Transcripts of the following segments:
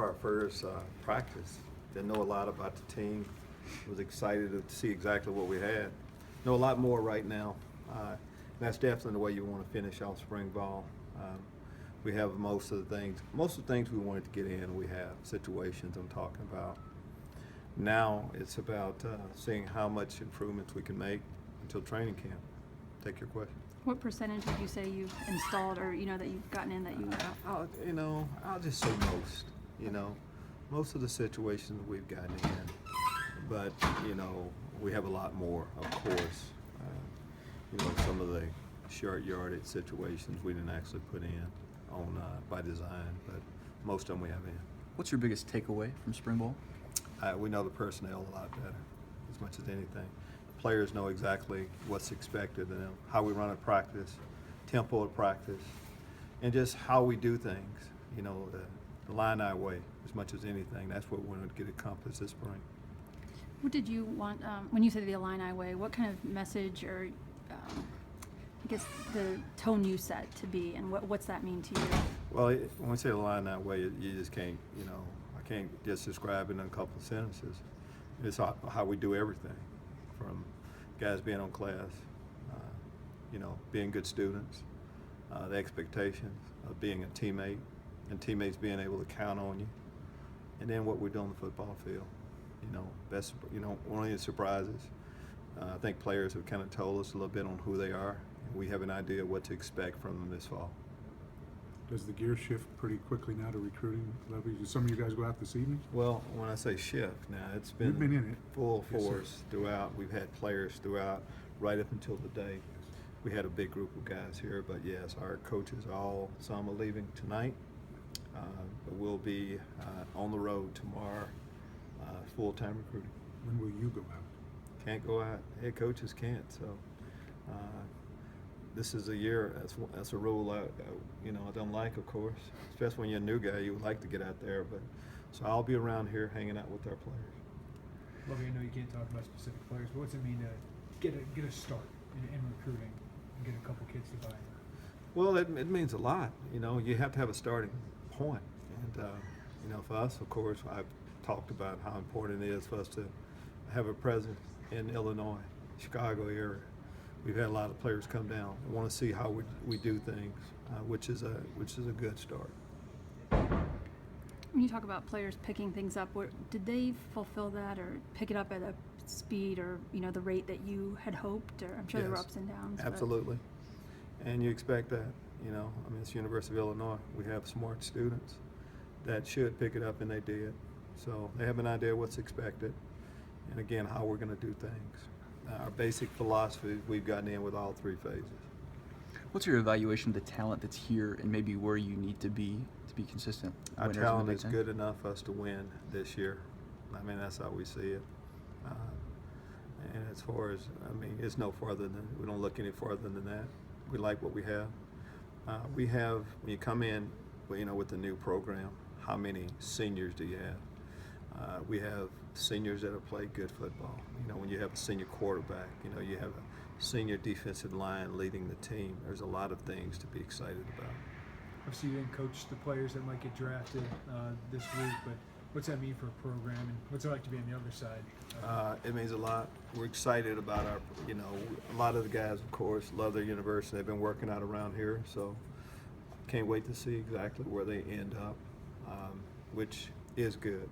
for our first practice. Didn't know a lot about the team. Was excited to see exactly what we had. Know a lot more right now. That's definitely the way you want to finish off spring ball. We have most of the things we wanted to get in. We have situations I'm talking about. Now it's about seeing how much improvements we can make until training camp. Take your question. What percentage would you say you've installed, or that you've gotten in that you? I'll just say most. Most of the situations we've gotten in, but we have a lot more, of course. Some of the short yardage situations we didn't actually put in on by design, but most of them we have in. What's your biggest takeaway from spring ball? We know the personnel a lot better, as much as anything. The players know exactly what's expected of them, how we run a practice, tempo of practice, and just how we do things. The Illini Way, as much as anything. That's what we wanted to get accomplished this spring. What did you want when you said the Illini Way? What kind of message, or I guess the tone you set to be, and what's that mean to you? Well, when we say the Illini Way, you just can't. I can't just describe it in a couple of sentences. It's how we do everything, from guys being on class, being good students, the expectations of being a teammate, and teammates being able to count on you, and then what we do on the football field. Best. One of the surprises. I think players have kind of told us a little bit on who they are, and we have an idea what to expect from them this fall. Does the gear shift pretty quickly now to recruiting, Lovie? Did some of you guys go out this evening? Well, when I say shift, now it's been, You've been in it. Full Yes, force throughout. We've had players throughout, right up until the day. We had a big group of guys here, but yes, our coaches some are leaving tonight, but we'll be on the road tomorrow, full-time recruiting. When will you go out? Can't go out. Head coaches can't. So this is a year. That's a rule I don't like, of course. Especially when you're a new guy, you would like to get out there. But so I'll be around here hanging out with our players. Lovie, I know you can't talk about specific players, but what's it mean to get a start in recruiting and get a couple kids to buy in? Well, it means a lot. You have to have a starting point, and for us, of course, I've talked about how important it is for us to have a presence in Illinois, Chicago area. We've had a lot of players come down and want to see how we do things, which is a good start. When you talk about players picking things up, did they fulfill that or pick it up at a speed or the rate that you had hoped? Or I'm sure there were ups and downs. Absolutely, and you expect that. It's University of Illinois. We have smart students that should pick it up, and they did. So they have an idea what's expected, and again, how we're going to do things. Our basic philosophy, we've gotten in with all three phases. What's your evaluation of the talent that's here and maybe where you need to be consistent? Our talent is good enough for us to win this year. That's how we see it. And as far as, it's no farther than, we don't look any farther than that. We like what we have. We have, when you come in, with the new program, how many seniors do you have? We have seniors that have played good football. When you have a senior quarterback, you have a senior defensive line leading the team. There's a lot of things to be excited about. Obviously, you didn't coach the players that might get drafted this week, but what's that mean for a program, and what's it like to be on the other side? It means a lot. We're excited about our, a lot of the guys, of course, love their university. They've been working out around here, so can't wait to see exactly where they end up, which is good.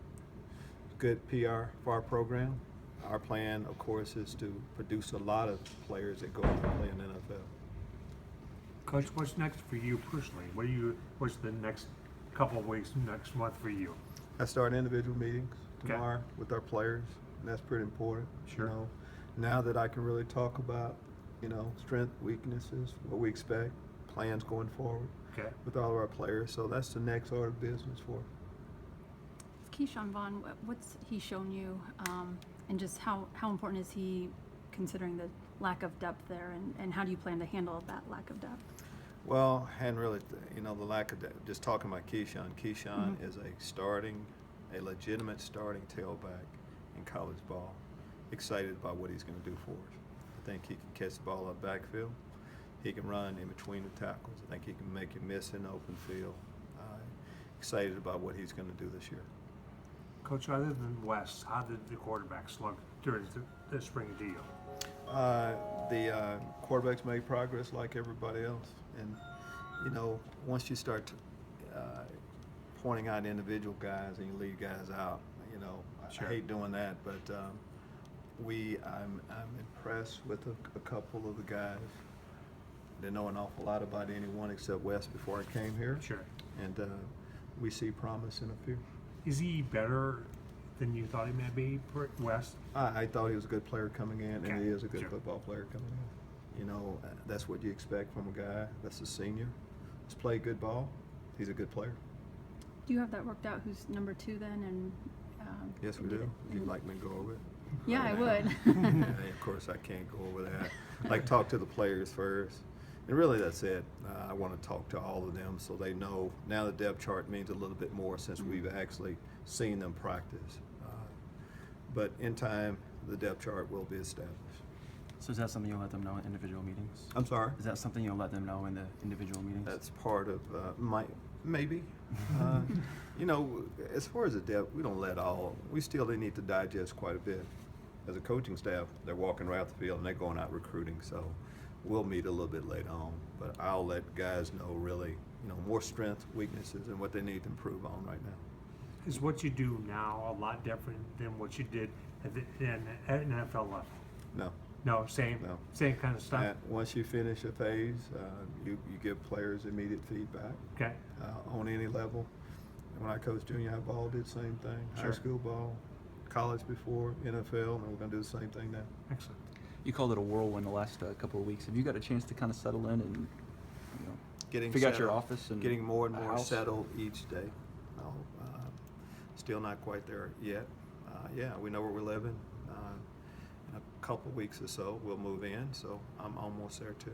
Good PR for our program. Our plan, of course, is to produce a lot of players that go on to play in the NFL. Coach, what's next for you personally? What's the next couple of weeks, next month for you? I start individual meetings tomorrow with our players, and that's pretty important. Sure. Now that I can really talk about, strength, weaknesses, what we expect, plans going forward with all of our players. So that's the next order of business for us. Keyshawn Vaughn, what's he shown you, and just how important is he considering the lack of depth there, and how do you plan to handle that lack of depth? Well, and really, the lack of depth, just talking about Keyshawn. Keyshawn is a legitimate starting tailback in college ball. Excited about what he's going to do for us. I think he can catch the ball up backfield. He can run in between the tackles. I think he can make you miss in the open field. excited about what he's going to do this year. Coach, other than Wes, how did the quarterbacks look during the spring deal? The quarterbacks made progress like everybody else, and you know, once you start pointing out individual guys and you leave guys out, you know, Sure. I hate doing that, but I'm impressed with a couple of the guys. Didn't know an awful lot about anyone except Wes before I came here, Sure. and we see promise in a few. Is he better than you thought he might be, Wes? I thought he was a good player coming in, Okay, and he is a good sure. football player coming in. You know, that's what you expect from a guy that's a senior. He's played good ball. He's a good player. Do you have that worked out? Who's number 2 then? And Yes, we do. Would you like me to go over it? Yeah, I Right would. now? Yeah, of course, I can't go over that. Like, talk to the players first. And really, that's it. I want to talk to all of them so they know. Now the depth chart means a little bit more since we've actually seen them practice. But in time, the depth chart will be established. So is that something you'll let them know in individual meetings? I'm sorry? Is that something you'll let them know in the individual meetings? That's part of maybe. You know, as far as the depth, we don't let all. We still need to digest quite a bit. As a coaching staff, they're walking around the field and they're going out recruiting. So we'll meet a little bit later on. But I'll let guys know really, you know, more strengths, weaknesses, and what they need to improve on right now. Is what you do now a lot different than what you did at an NFL level? No. No, same kind of stuff? Once you finish a phase, you give players immediate feedback Okay. on any level. When I coached junior high ball, did the same thing. Sure. High school ball, college before, NFL, and we're going to do the same thing now. Excellent. You called it a whirlwind the last couple of weeks. Have you got a chance to kind of settle in and, you know, Getting figure out your settled, office and getting more and a more house? settled each day. No, still not quite there yet. Yeah, we know where we're living. In a couple weeks or so, we'll move in. So I'm almost there too.